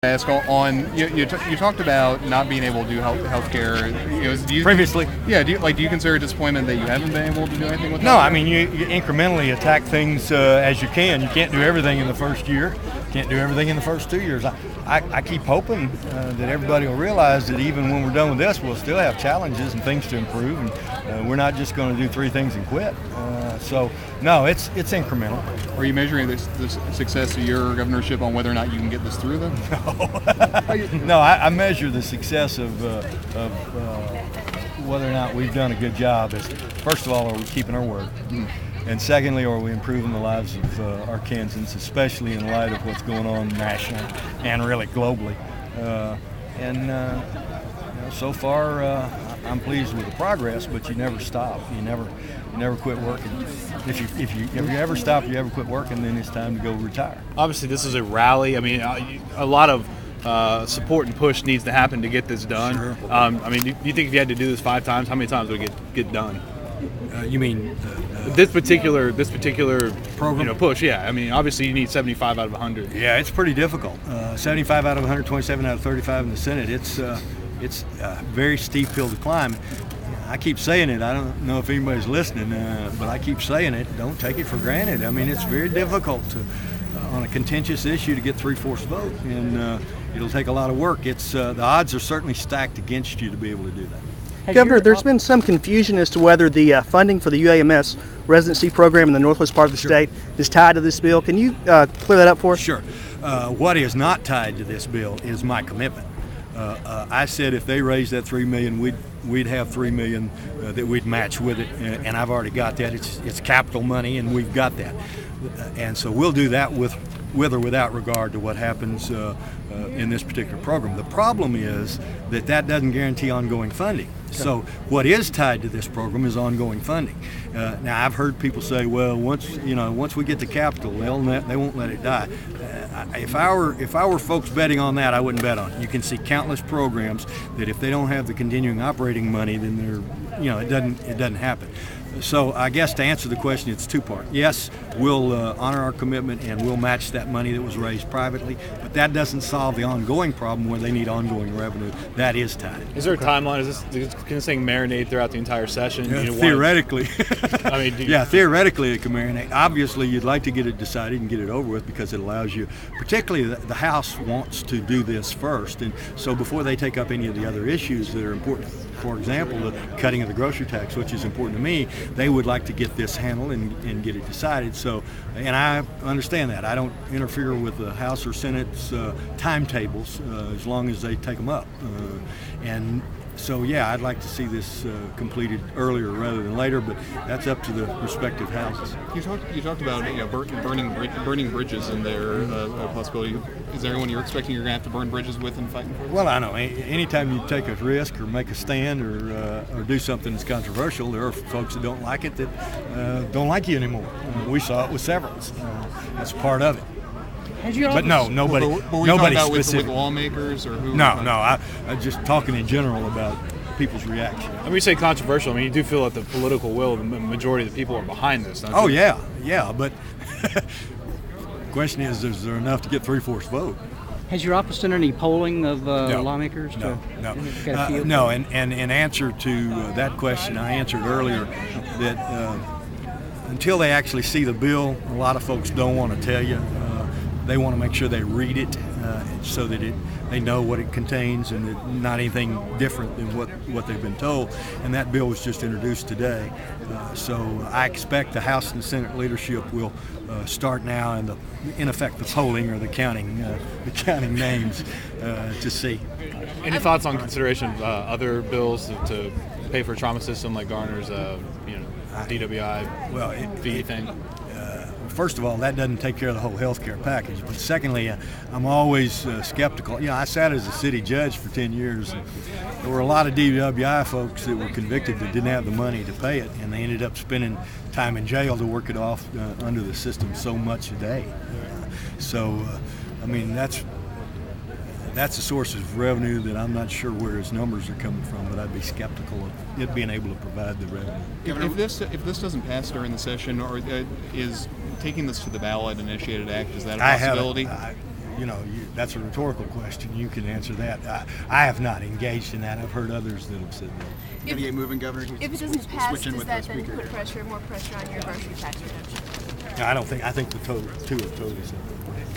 Ask on you talked about not being able to do healthcare. Do you Previously. do you consider a disappointment that you haven't been able to do anything with? No, I mean you incrementally attack things as you can. You can't do everything in the first year. Can't do everything in the first 2 years. I keep hoping that everybody will realize that even when we're done with this, we'll still have challenges and things to improve, and we're not just going to do three things and quit. So no, it's incremental. Are you measuring the success of your governorship on whether or not you can get this through them? No, I measure the success of whether or not we've done a good job. As first of all, are we keeping our word? And secondly, are we improving the lives of Arkansans, especially in light of what's going on nationally and really globally? So far, I'm pleased with the progress, but you never stop. You never quit working. If you ever stop, you ever quit working, then it's time to go retire. Obviously, this is a rally. I mean, a lot of support and push needs to happen to get this done. Sure. I mean, do you think if you had to do this 5 times, how many times would it get done? You mean This particular program? push? Yeah. I mean, obviously you need 75 out of 100. Yeah, it's pretty difficult. 75 out of 127 out of 35 in the Senate. It's a very steep hill to climb. I keep saying it. I don't know if anybody's listening, but I keep saying it. Don't take it for granted. I mean, it's very difficult on a contentious issue to get 3/4 vote, and it'll take a lot of work. It's the odds are certainly stacked against you to be able to do that. Governor, there's been some confusion as to whether the funding for the UAMS residency program in the northwest part of the state is tied to this bill. Can you clear that up for us? Sure. What is not tied to this bill is my commitment. I said if they raise that $3 million, we'd have $3 million that we'd match with it, and I've already got that. It's capital money, and we've got that, and so we'll do that with or without regard to what happens in this particular program. The problem is that doesn't guarantee ongoing funding. So what is tied to this program is ongoing funding. Now I've heard people say, well, once we get to capital, they won't let it die. If I were folks betting on that, I wouldn't bet on it. You can see countless programs that if they don't have the continuing operating money, then it doesn't happen. So I guess to answer the question, it's two-part. Yes, we'll honor our commitment and we'll match that money that was raised privately, but that doesn't solve the ongoing problem where they need ongoing revenue. That is tied. Is there a timeline? Is this thing marinate throughout the entire session? Theoretically. Theoretically it can marinate. Obviously, you'd like to get it decided and get it over with because it allows you, particularly the House wants to do this first, and so before they take up any of the other issues that are important, for example, the cutting of the grocery tax, which is important to me, they would like to get this handled and get it decided. So, and I understand that. I don't interfere with the House or Senate's timetables as long as they take them up. And so, yeah, I'd like to see this completed earlier rather than later, but that's up to the respective houses. You talked about burning bridges and their possibility. Is there anyone you're expecting you're going to have to burn bridges with and fighting for? Well, I know. Anytime you take a risk or make a stand or do something that's controversial, there are folks that don't like it that don't like you anymore. We saw it with severance. That's part of it. But no, nobody. Nobody specific. With lawmakers or who? No. I'm just talking in general about people's reaction. When you say controversial, I mean you do feel that the political will of the majority of the people are behind this, don't you? Oh yeah. But the question is there enough to get 3/4 vote? Has your office done any polling of lawmakers? No. No. And in answer to that question, I answered earlier that until they actually see the bill, a lot of folks don't want to tell you. They want to make sure they read it so that they know what it contains and that not anything different than what they've been told. And that bill was just introduced today. So I expect the House and the Senate leadership will start now in effect the polling or the counting names to see. Any thoughts on consideration of other bills to pay for a trauma system like Garner's DWI fee thing? First of all, that doesn't take care of the whole health care package. But secondly, I'm always skeptical. I sat as a city judge for 10 years. And there were a lot of DWI folks that were convicted that didn't have the money to pay it, and they ended up spending time in jail to work it off under the system so much a day. That's a source of revenue that I'm not sure where his numbers are coming from, but I'd be skeptical of it being able to provide the revenue. If this doesn't pass during the session, or is taking this to the ballot initiated act, is that a possibility? that's a rhetorical question. You can answer that. I have not engaged in that. I've heard others that have said that. Got to get moving, Governor. If it doesn't pass, Switch in does with that the then speaker. put more pressure on your grocery tax reduction? I don't think. I think the two are totally separate.